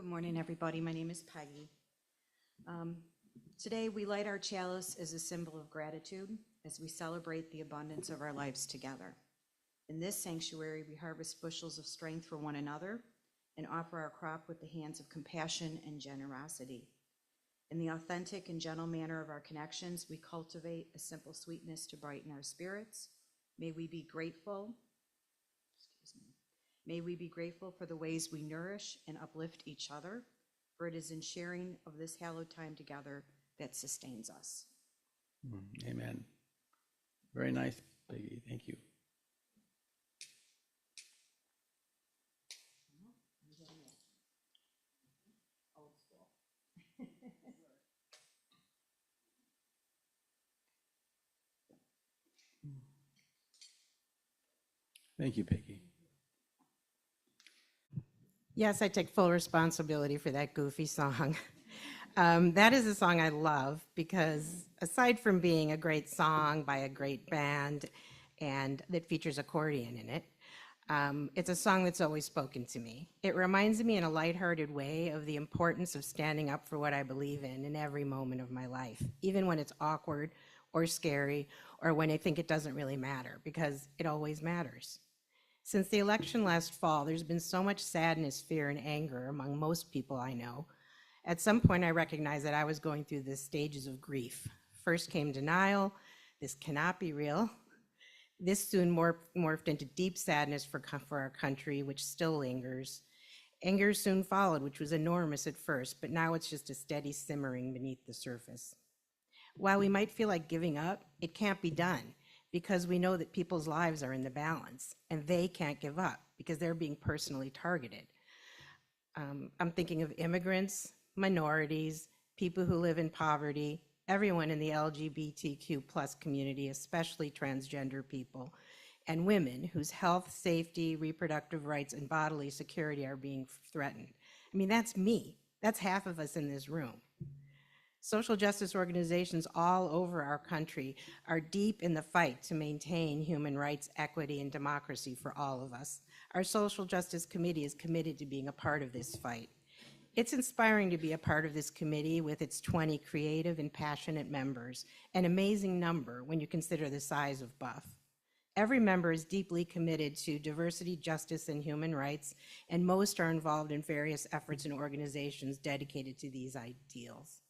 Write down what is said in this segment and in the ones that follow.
Good morning, everybody. My name is Peggy. Today, we light our chalice as a symbol of gratitude as we celebrate the abundance of our lives together. In this sanctuary, we harvest bushels of strength for one another and offer our crop with the hands of compassion and generosity. In the authentic and gentle manner of our connections, we cultivate a simple sweetness to brighten our spirits. May we be grateful for the ways we nourish and uplift each other, for it is in sharing of this hallowed time together that sustains us. Amen. Very nice, Peggy. Thank you. Thank you, Peggy. Yes, I take full responsibility for that goofy song. That is a song I love because aside from being a great song by a great band and that features accordion in it, it's a song that's always spoken to me. It reminds me in a lighthearted way of the importance of standing up for what I believe in every moment of my life, even when it's awkward or scary or when I think it doesn't really matter, because it always matters. Since the election last fall, there's been so much sadness, fear, and anger among most people I know. At some point, I recognized that I was going through the stages of grief. First came denial. This cannot be real. This soon morphed into deep sadness for our country, which still lingers. Anger soon followed, which was enormous at first, but now it's just a steady simmering beneath the surface. While we might feel like giving up, it can't be done, because we know that people's lives are in the balance and they can't give up because they're being personally targeted. I'm thinking of immigrants, minorities, people who live in poverty, everyone in the LGBTQ plus community, especially transgender people, and women whose health, safety, reproductive rights, and bodily security are being threatened. I mean, that's me. That's half of us in this room. Social justice organizations all over our country are deep in the fight to maintain human rights, equity, and democracy for all of us. Our Social Justice Committee is committed to being a part of this fight. It's inspiring to be a part of this committee with its 20 creative and passionate members, an amazing number when you consider the size of Buff. Every member is deeply committed to diversity, justice, and human rights, and most are involved in various efforts and organizations dedicated to these ideals.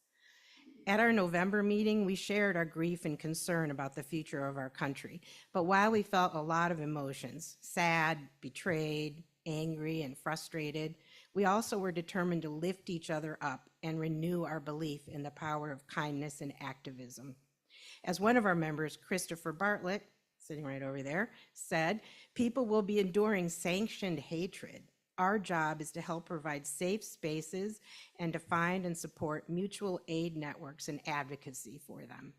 At our November meeting, we shared our grief and concern about the future of our country. But while we felt a lot of emotions, sad, betrayed, angry, and frustrated, we also were determined to lift each other up and renew our belief in the power of kindness and activism. As one of our members, Christopher Bartlett, sitting right over there, said, people will be enduring sanctioned hatred. Our job is to help provide safe spaces and to find and support mutual aid networks and advocacy for them.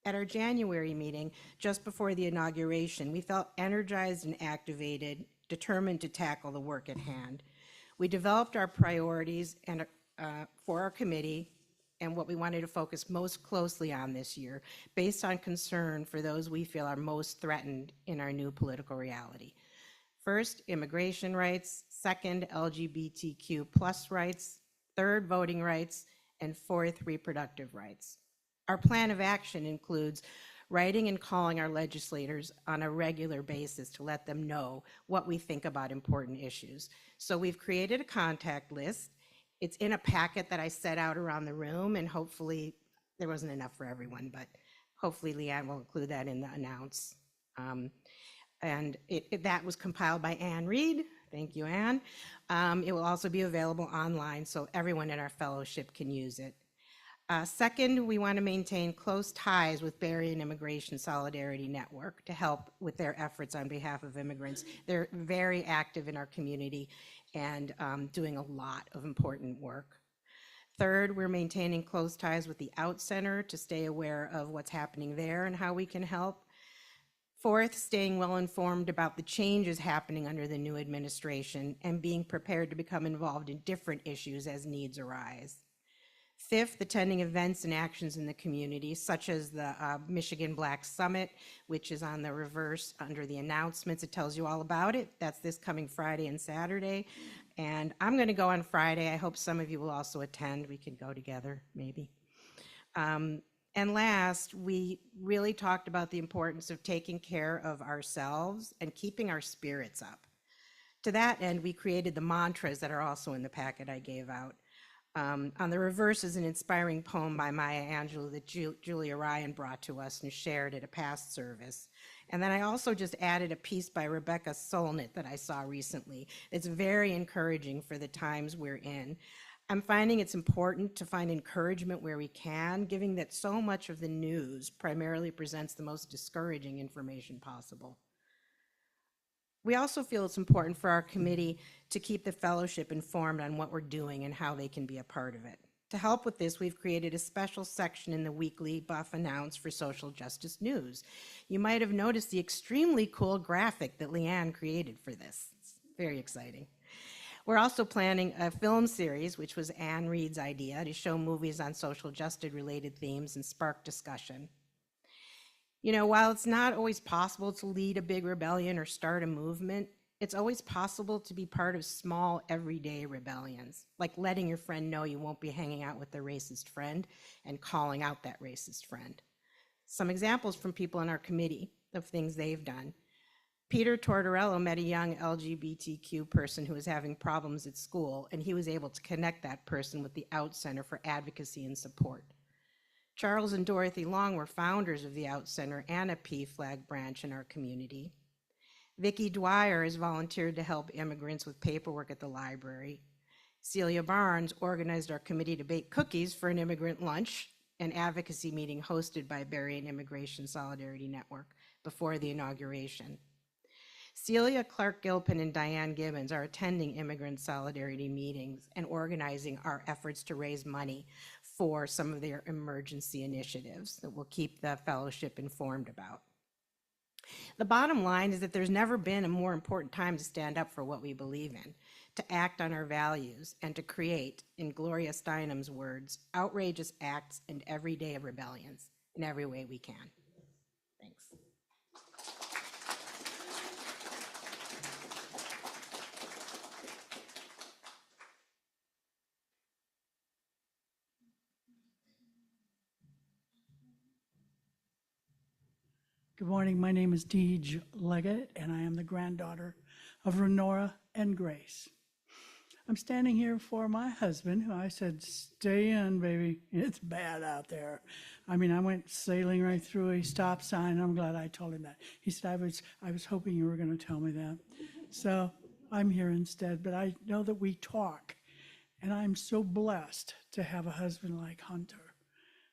At our January meeting, just before the inauguration, we felt energized and activated, determined to tackle the work at hand. We developed our priorities for our committee and what we wanted to focus most closely on this year, based on concern for those we feel are most threatened in our new political reality. First, immigration rights. Second, LGBTQ plus rights. Third, voting rights. And fourth, reproductive rights. Our plan of action includes writing and calling our legislators on a regular basis to let them know what we think about important issues. So we've created a contact list. It's in a packet that I set out around the room, and hopefully there wasn't enough for everyone, but hopefully Leanne will include that in the announce. And that was compiled by Ann Reed. Thank you, Ann. It will also be available online so everyone in our fellowship can use it. Second, we want to maintain close ties with Berrien Immigration Solidarity Network to help with their efforts on behalf of immigrants. They're very active in our community and doing a lot of important work. Third, we're maintaining close ties with the Out Center to stay aware of what's happening there and how we can help. Fourth, staying well informed about the changes happening under the new administration and being prepared to become involved in different issues as needs arise. Fifth, attending events and actions in the community, such as the Michigan Black Summit, which is on the reverse under the announcements. It tells you all about it. That's this coming Friday and Saturday. And I'm going to go on Friday. I hope some of you will also attend. We can go together, maybe. And last, we really talked about the importance of taking care of ourselves and keeping our spirits up. To that end, we created the mantras that are also in the packet I gave out. On the reverse is an inspiring poem by Maya Angelou that Julia Ryan brought to us and shared at a past service. And then I also just added a piece by Rebecca Solnit that I saw recently. It's very encouraging for the times we're in. I'm finding it's important to find encouragement where we can, given that so much of the news primarily presents the most discouraging information possible. We also feel it's important for our committee to keep the fellowship informed on what we're doing and how they can be a part of it. To help with this, we've created a special section in the weekly Buff Announce for Social Justice News. You might have noticed the extremely cool graphic that Leanne created for this. It's very exciting. We're also planning a film series, which was Anne Reed's idea, to show movies on social justice-related themes and spark discussion. You know, while it's not always possible to lead a big rebellion or start a movement, it's always possible to be part of small, everyday rebellions, like letting your friend know you won't be hanging out with their racist friend and calling out that racist friend. Some examples from people in our committee of things they've done. Peter Tortorello met a young LGBTQ person who was having problems at school, and he was able to connect that person with the Out Center for Advocacy and Support. Charles and Dorothy Long were founders of the Out Center and a PFLAG branch in our community. Vicki Dwyer has volunteered to help immigrants with paperwork at the library. Celia Barnes organized our committee to bake cookies for an immigrant lunch, an advocacy meeting hosted by Berrien Immigration Solidarity Network before the inauguration. Celia Clark Gilpin and Diane Gibbons are attending immigrant solidarity meetings and organizing our efforts to raise money for some of their emergency initiatives that we'll keep the fellowship informed about. The bottom line is that there's never been a more important time to stand up for what we believe in, to act on our values, and to create, in Gloria Steinem's words, outrageous acts and everyday rebellions in every way we can. Thanks. Good morning. My name is Deej Leggett, and I am the granddaughter of Renora and Grace. I'm standing here for my husband, who I said, stay in, baby. It's bad out there. I mean, I went sailing right through a stop sign. I'm glad I told him that. He said, I was hoping you were going to tell me that. So I'm here instead, but I know that we talk, and I'm so blessed to have a husband like Hunter.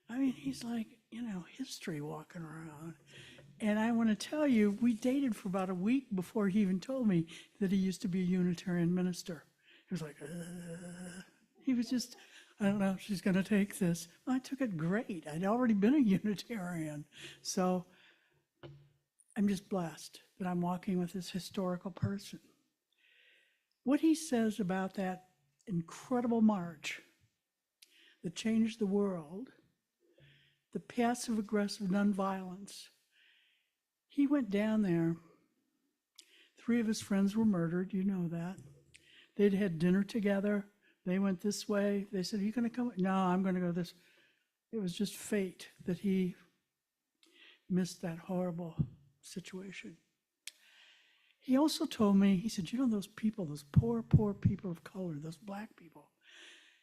I mean, he's like, you know, history walking around. And I want to tell you, we dated for about a week before he even told me that he used to be a Unitarian minister. He was like, he was just, I don't know if she's going to take this. I took it great. I'd already been a Unitarian. So I'm just blessed that I'm walking with this historical person. What he says about that incredible march that changed the world, the passive-aggressive nonviolence. He went down there. 3 of his friends were murdered, you know that. They'd had dinner together. They went this way. They said, are you going to come? No, I'm going to go this. It was just fate that he missed that horrible situation. He also told me, he said, you know those people, those poor, poor people of color, those black people.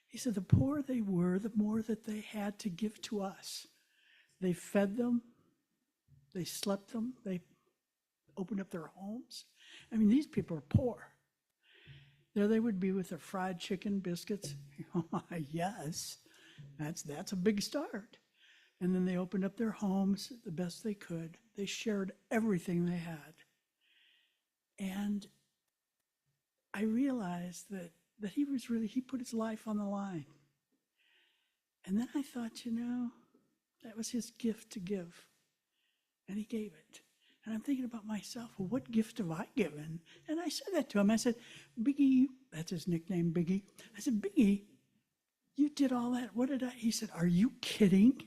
He said, the poorer they were, the more that they had to give to us. They fed them. They slept them. They opened up their homes. I mean, these people are poor. There they would be with their fried chicken, biscuits. Yes, that's a big start. And then they opened up their homes the best they could. They shared everything they had. And I realized that he put his life on the line. And then I thought, you know, that was his gift to give. And he gave it. And I'm thinking about myself, well, what gift have I given? And I said that to him. I said, Biggie, that's his nickname, Biggie. I said, Biggie, you did all that. What did I? He said, are you kidding?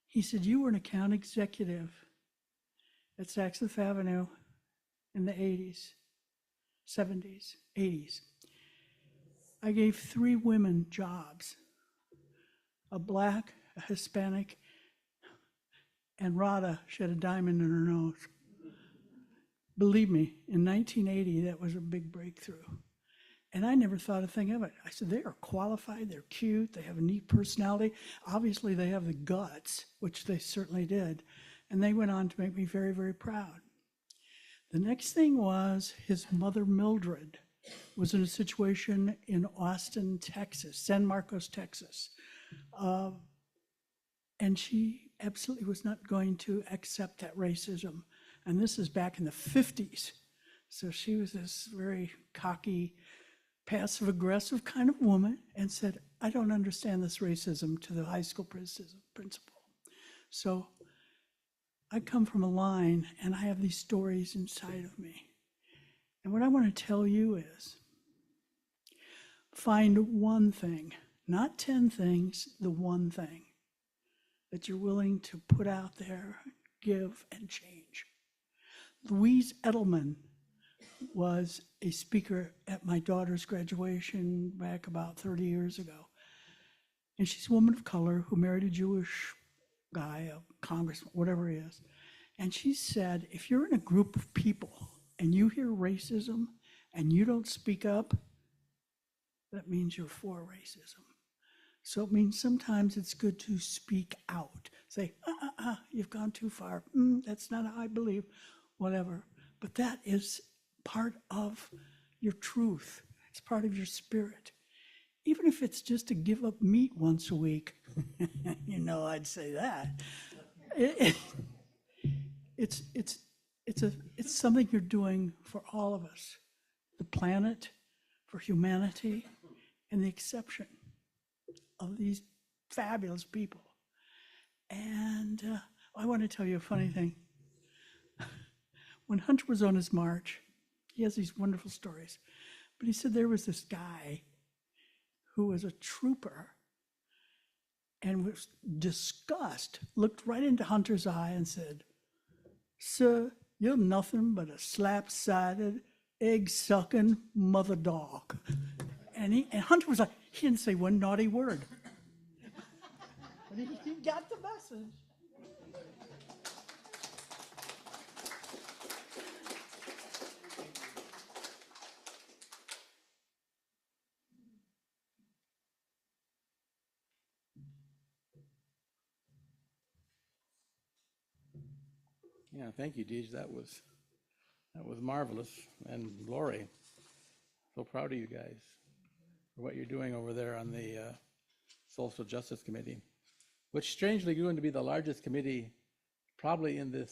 He said, you were an account executive at Saks Fifth Avenue in the 80s, 70s, 80s. I gave 3 women jobs, a black, a Hispanic, and Rada, she had a diamond in her nose. Believe me, in 1980, that was a big breakthrough. And I never thought a thing of it. I said, they are qualified, they're cute, they have a neat personality. Obviously, they have the guts, which they certainly did. And they went on to make me very, very proud. The next thing was his mother, Mildred, was in a situation in Austin, Texas, San Marcos, Texas. And she absolutely was not going to accept that racism. And this is back in the 50s. So she was this very cocky, passive-aggressive kind of woman and said, I don't understand this racism to the high school principal. So I come from a line and I have these stories inside of me. And what I want to tell you is find one thing, not 10 things, the one thing that you're willing to put out there, give, and change. Louise Edelman was a speaker at my daughter's graduation back about 30 years ago. And she's a woman of color who married a Jewish guy, a congressman, whatever he is. And she said, if you're in a group of people and you hear racism and you don't speak up, that means you're for racism. So it means sometimes it's good to speak out. Say, you've gone too far. That's not how I believe, whatever. But that is part of your truth. It's part of your spirit. Even if it's just to give up meat once a week, you know, I'd say that. It's something you're doing for all of us, the planet, for humanity, and the exception of these fabulous people. And I want to tell you a funny thing. When Hunter was on his march, he has these wonderful stories, but he said there was this guy who was a trooper and was disgust, looked right into Hunter's eye and said, sir, you're nothing but a slap-sided, egg-sucking mother dog. And Hunter was like, he didn't say one naughty word. But he got the message. Yeah, thank you, Deej. That was marvelous. And Lori, so proud of you guys for what you're doing over there on the Social Justice Committee, which strangely grew to be the largest committee probably in the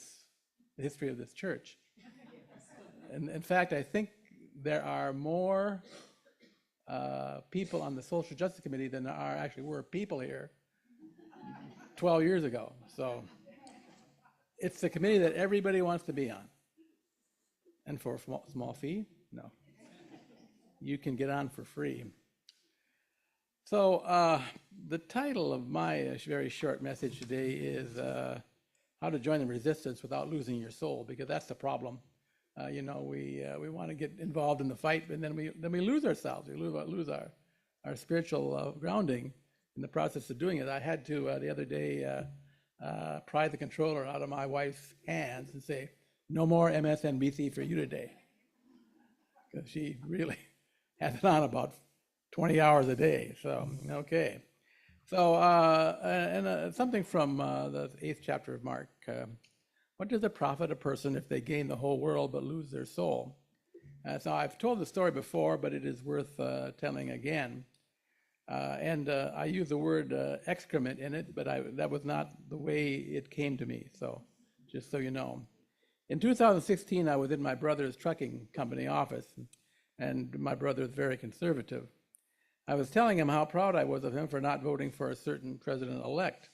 history of this church. And in fact, I think there are more people on the Social Justice Committee than there actually were people here 12 years ago. So it's the committee that everybody wants to be on. And for a small fee? No. You can get on for free. So the title of my very short message today is how to join the resistance without losing your soul, because that's the problem. We want to get involved in the fight, but then we lose ourselves. We lose our spiritual grounding in the process of doing it. I had to the other day pry the controller out of my wife's hands and say, no more MSNBC for you today, because she really has it on about 20 hours a day. So, okay. So, something from the 8th chapter of Mark. What does it profit a person if they gain the whole world but lose their soul? So I've told the story before, but it is worth telling again. And I use the word excrement in it, but that was not the way it came to me. So just so you know. In 2016, I was in my brother's trucking company office, and my brother is very conservative. I was telling him how proud I was of him for not voting for a certain president-elect,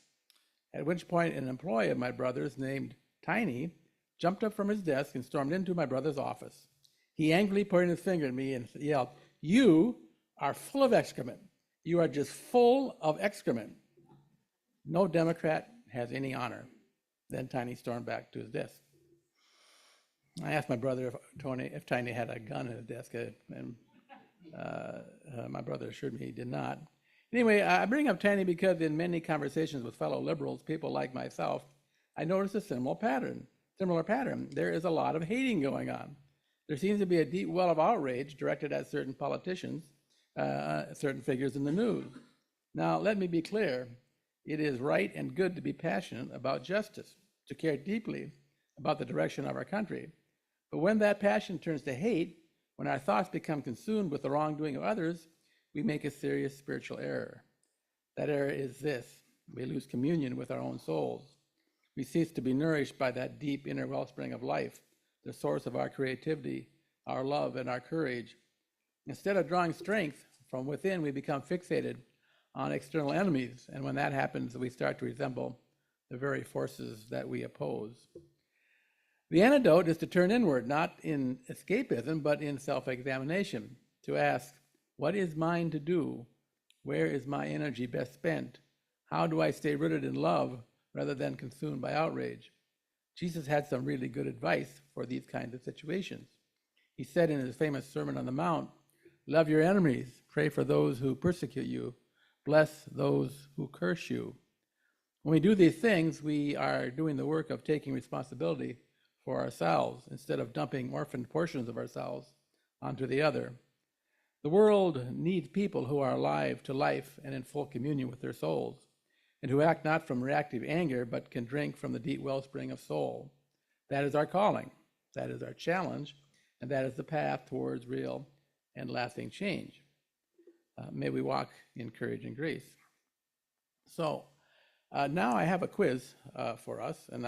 at which point an employee of my brother's named Tiny jumped up from his desk and stormed into my brother's office. He angrily pointed his finger at me and yelled, "You are full of excrement. You are just full of excrement. No Democrat has any honor." Then Tiny stormed back to his desk. I asked my brother if Tiny had a gun in his desk, and My brother assured me he did not. Anyway, I bring up Tanny because in many conversations with fellow liberals, people like myself, I noticed a similar pattern. There is a lot of hating going on. There seems to be a deep well of outrage directed at certain politicians, certain figures in the news. Now, let me be clear. It is right and good to be passionate about justice, to care deeply about the direction of our country. But when that passion turns to hate, when our thoughts become consumed with the wrongdoing of others, we make a serious spiritual error. That error is this: we lose communion with our own souls. We cease to be nourished by that deep inner wellspring of life, the source of our creativity, our love, and our courage. Instead of drawing strength from within, we become fixated on external enemies, and when that happens, we start to resemble the very forces that we oppose. The antidote is to turn inward, not in escapism, but in self-examination, to ask, what is mine to do? Where is my energy best spent? How do I stay rooted in love rather than consumed by outrage? Jesus had some really good advice for these kinds of situations. He said in his famous Sermon on the Mount, love your enemies, pray for those who persecute you, bless those who curse you. When we do these things, we are doing the work of taking responsibility for ourselves instead of dumping orphaned portions of ourselves onto the other. The world needs people who are alive to life and in full communion with their souls, and who act not from reactive anger, but can drink from the deep wellspring of soul. That is our calling, that is our challenge, and that is the path towards real and lasting change. May we walk in courage and grace. So now I have a quiz for us, and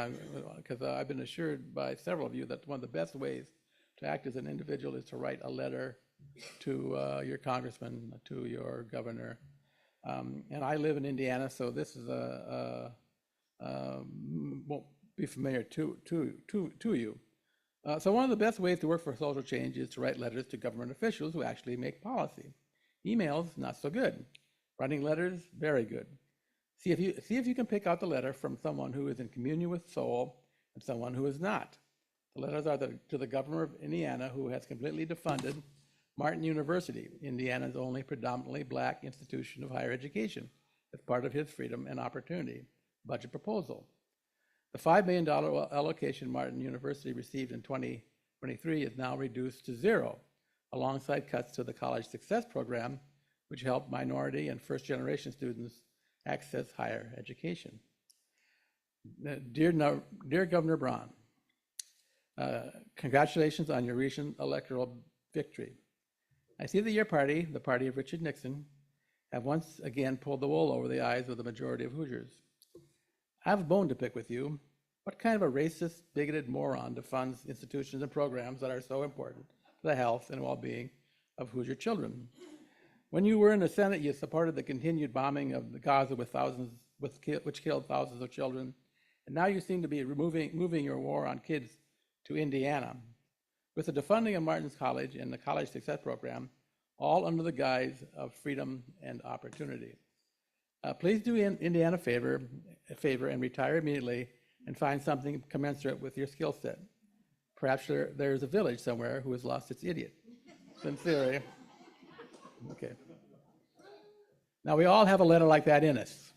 because I've been assured by several of you that one of the best ways to act as an individual is to write a letter to your congressman, to your governor. And I live in Indiana, so this is won't be familiar to you. So one of the best ways to work for social change is to write letters to government officials who actually make policy. Emails, not so good. Writing letters, very good. See if you can pick out the letter from someone who is in communion with soul and someone who is not. The letters are to the governor of Indiana, who has completely defunded Martin University, Indiana's only predominantly black institution of higher education, as part of his freedom and opportunity budget proposal. The $5 million allocation Martin University received in 2023 is now reduced to zero, alongside cuts to the College Success Program, which helped minority and first-generation students access higher education. Dear Governor Braun, congratulations on your recent electoral victory. I see that your party, the party of Richard Nixon, have once again pulled the wool over the eyes of the majority of Hoosiers. I have a bone to pick with you. What kind of a racist, bigoted moron defunds institutions and programs that are so important to the health and well-being of Hoosier children? When you were in the Senate, you supported the continued bombing of the Gaza which killed thousands of children, and now you seem to be moving your war on kids to Indiana. With the defunding of Martin's College and the College Success Program, all under the guise of freedom and opportunity. Please do Indiana a favor and retire immediately and find something commensurate with your skill set. Perhaps there's a village somewhere who has lost its idiot. Sincerely. Okay. Now we all have a letter like that in us.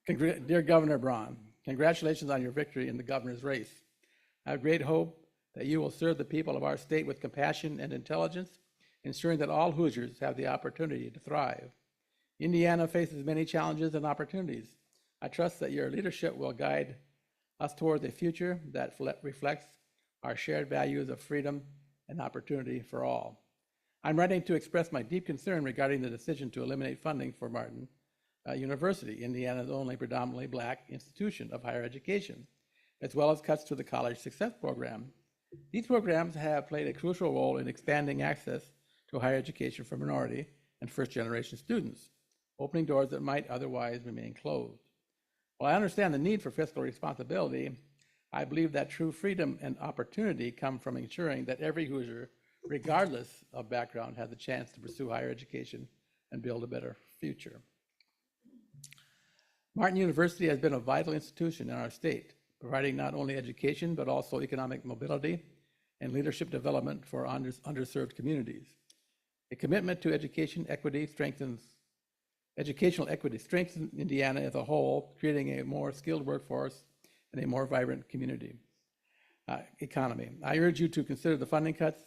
Dear Governor Braun, congratulations on your victory in the governor's race. I have great hope that you will serve the people of our state with compassion and intelligence, ensuring that all Hoosiers have the opportunity to thrive. Indiana faces many challenges and opportunities. I trust that your leadership will guide us towards a future that reflects our shared values of freedom and opportunity for all. I'm writing to express my deep concern regarding the decision to eliminate funding for Martin University, Indiana's only predominantly black institution of higher education, as well as cuts to the College Success Program. These programs have played a crucial role in expanding access to higher education for minority and first-generation students, opening doors that might otherwise remain closed. While I understand the need for fiscal responsibility, I believe that true freedom and opportunity come from ensuring that every Hoosier, regardless of background, has a chance to pursue higher education and build a better future. Martin University has been a vital institution in our state, providing not only education, but also economic mobility and leadership development for underserved communities. A commitment to educational equity strengthens Indiana as a whole, creating a more skilled workforce and a more vibrant community economy. I urge you to reconsider the funding cuts,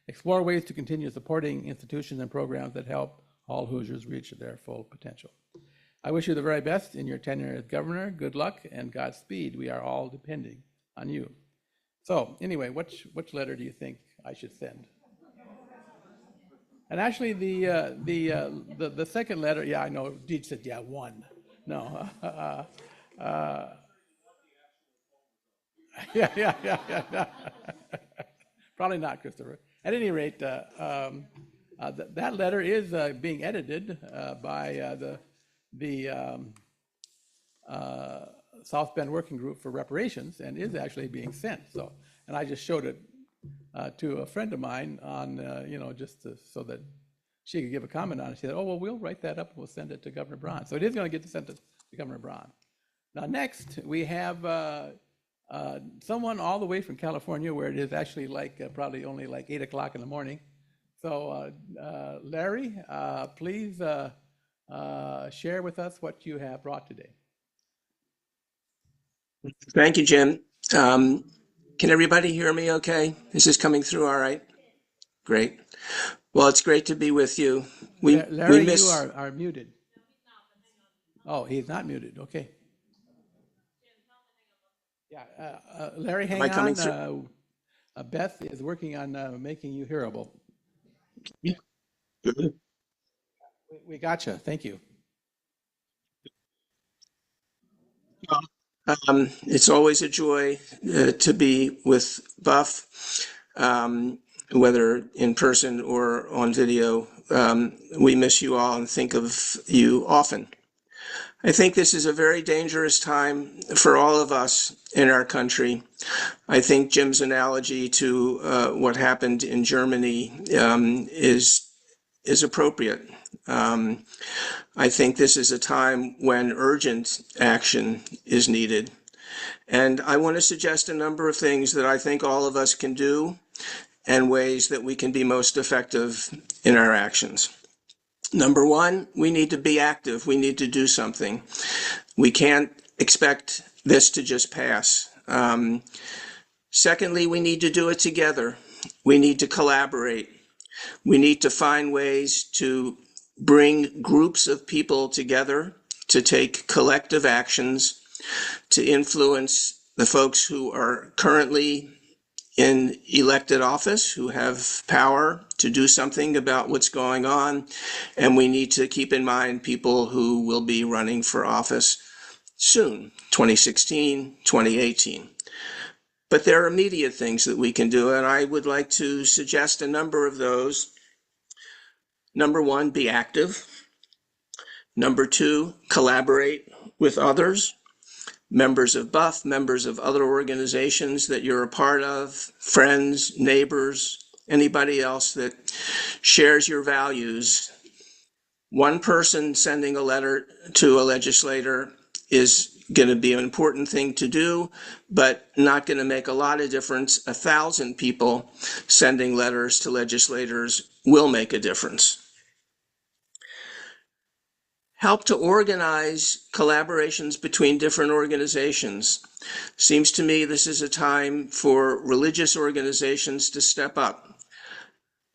explore ways to continue supporting institutions and programs that help all Hoosiers reach their full potential. I wish you the very best in your tenure as governor. Good luck and Godspeed. We are all depending on you. So anyway, which letter do you think I should send? And actually, the second letter, yeah, I know. Deej said, yeah, one. No. Yeah. Probably not, Christopher. At any rate, that letter is being edited by the South Bend Working Group for Reparations and is actually being sent. So, and I just showed it to a friend of mine on, so that she could give a comment on it. She said, oh, well, we'll write that up and we'll send it to Governor Braun. So it is going to get sent to Governor Braun. Now, next, we have someone all the way from California, where it is actually probably only 8 o'clock in the morning. So, Larry, please share with us what you have brought today. Thank you, Jim. Can everybody hear me okay? Is this coming through all right? Great. Well, it's great to be with you. Larry, you are muted. Oh, he's not muted. Okay. Yeah, Larry, hang on. Beth is working on making you hearable. Yeah. We gotcha. Thank you. It's always a joy to be with Buff, whether in person or on video. We miss you all and think of you often. I think this is a very dangerous time for all of us in our country. I think Jim's analogy to what happened in Germany is appropriate. I think this is a time when urgent action is needed. And I want to suggest a number of things that I think all of us can do and ways that we can be most effective in our actions. Number one, we need to be active. We need to do something. We can't expect this to just pass. Secondly, we need to do it together. We need to collaborate. We need to find ways to bring groups of people together to take collective actions to influence the folks who are currently in elected office, who have power to do something about what's going on. And we need to keep in mind people who will be running for office soon, 2016, 2018. But there are immediate things that we can do, and I would like to suggest a number of those. Number one, be active. Number two, collaborate with others, members of Buff, members of other organizations that you're a part of, friends, neighbors, anybody else that shares your values. One person sending a letter to a legislator is going to be an important thing to do, but not going to make a lot of difference. 1,000 people sending letters to legislators will make a difference. Help to organize collaborations between different organizations. Seems to me this is a time for religious organizations to step up,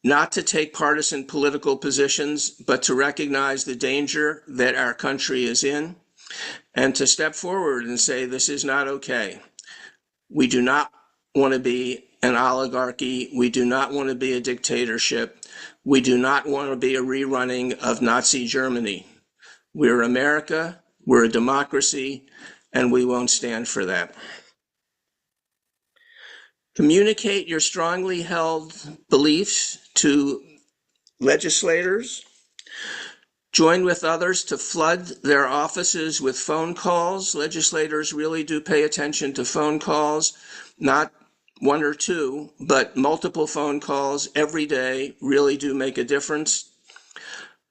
not to take partisan political positions, but to recognize the danger that our country is in and to step forward and say, this is not okay. We do not want to be an oligarchy. We do not want to be a dictatorship. We do not want to be a rerunning of Nazi Germany. We're America, we're a democracy, and we won't stand for that. Communicate your strongly held beliefs to legislators. Join with others to flood their offices with phone calls. Legislators really do pay attention to phone calls, not one or two, but multiple phone calls every day really do make a difference.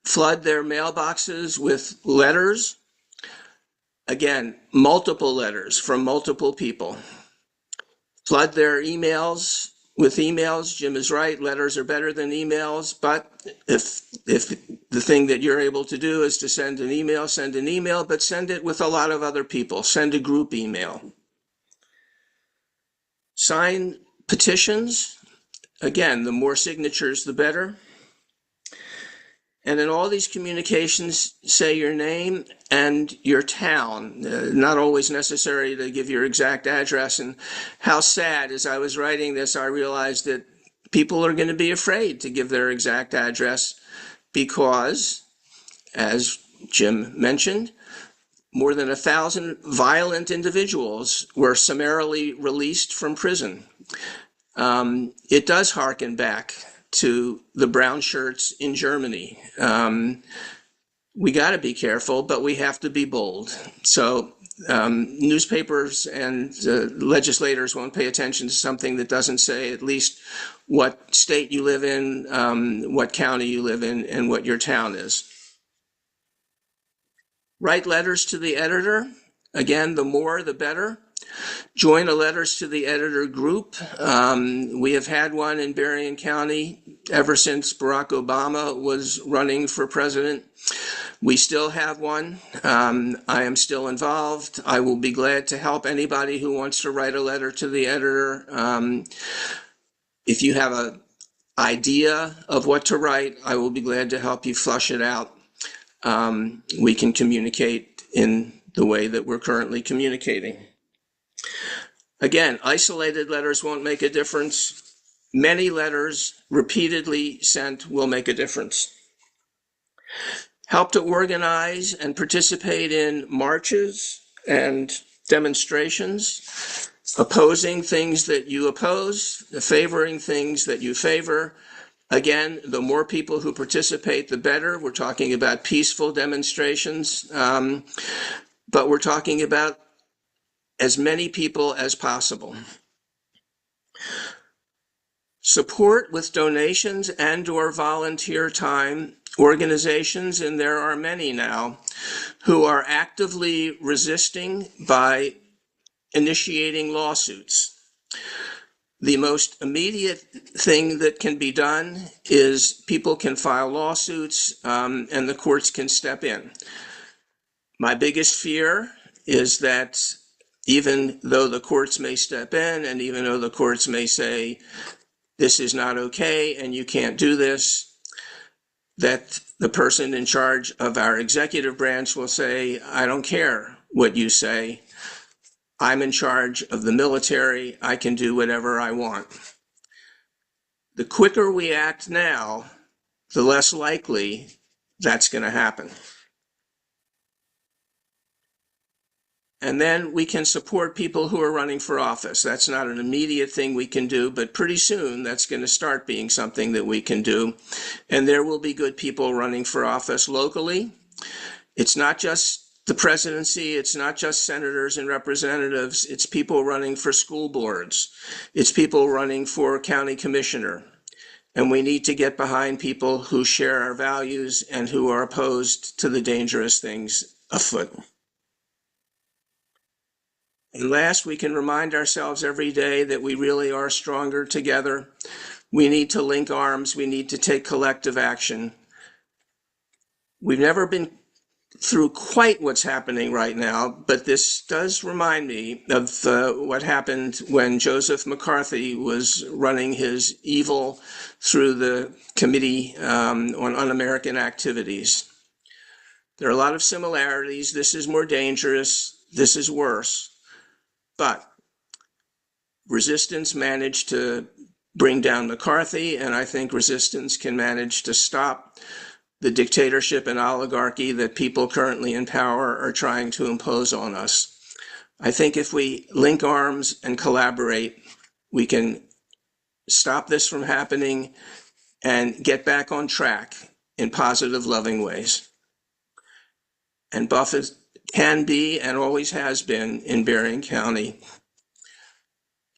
Flood their mailboxes with letters. Again, multiple letters from multiple people. flood their emails with emails. Jim is right, letters are better than emails, but if the thing that you're able to do is to send an email, but send it with a lot of other people. Send a group email. Sign petitions. Again, the more signatures, the better. And in all these communications, say your name and your town. Not always necessary to give your exact address. And how sad, as I was writing this, I realized that people are going to be afraid to give their exact address because, as Jim mentioned, more than 1,000 violent individuals were summarily released from prison. It does harken back to the brown shirts in Germany. We got to be careful, but we have to be bold. So newspapers and legislators won't pay attention to something that doesn't say at least what state you live in, what county you live in, and what your town is. Write letters to the editor. Again, the more, the better. Join a letters to the editor group. We have had one in Berrien County ever since Barack Obama was running for president. We still have one. I am still involved. I will be glad to help anybody who wants to write a letter to the editor. If you have an idea of what to write, I will be glad to help you flush it out. We can communicate in the way that we're currently communicating. Again, isolated letters won't make a difference. Many letters repeatedly sent will make a difference. Help to organize and participate in marches and demonstrations, opposing things that you oppose, favoring things that you favor. Again, the more people who participate, the better. We're talking about peaceful demonstrations, but we're talking about as many people as possible. Support with donations and/or volunteer time organizations, and there are many now, who are actively resisting by initiating lawsuits. The most immediate thing that can be done is people can file lawsuits and the courts can step in. My biggest fear is that even though the courts may step in and even though the courts may say, this is not okay and you can't do this, that the person in charge of our executive branch will say, I don't care what you say. I'm in charge of the military. I can do whatever I want. The quicker we act now, the less likely that's going to happen. And then we can support people who are running for office. That's not an immediate thing we can do, but pretty soon that's going to start being something that we can do. And there will be good people running for office locally. It's not just the presidency, it's not just senators and representatives, it's people running for school boards. It's people running for county commissioner. And we need to get behind people who share our values and who are opposed to the dangerous things afoot. And last, we can remind ourselves every day that we really are stronger together. We need to link arms. We need to take collective action. We've never been through quite what's happening right now, but this does remind me of what happened when Joseph McCarthy was running his evil through the Committee on Un-American Activities. There are a lot of similarities. This is more dangerous. This is worse. But resistance managed to bring down McCarthy, and I think resistance can manage to stop the dictatorship and oligarchy that people currently in power are trying to impose on us. I think if we link arms and collaborate, we can stop this from happening and get back on track in positive, loving ways. And Buffett can be and always has been in Berrien County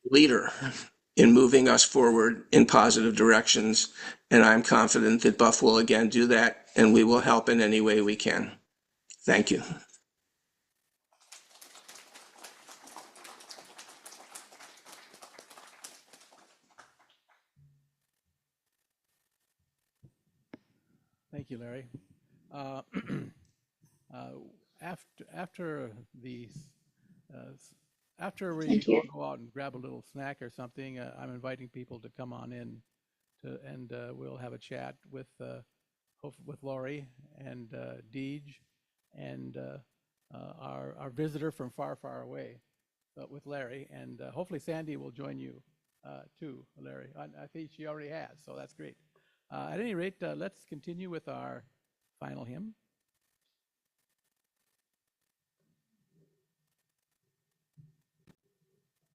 leader in moving us forward in positive directions. And I'm confident that Buff will again do that, and we will help in any way we can. Thank you. Thank you, Larry. Uh, after these, after we Thank you. all go out and grab a little snack or something, I'm inviting people to come on in and we'll have a chat with Lori and Deej and our visitor from far, far away, with Larry, and hopefully Sandy will join you too, Larry. I think she already has, so that's great. At any rate, let's continue with our final hymn.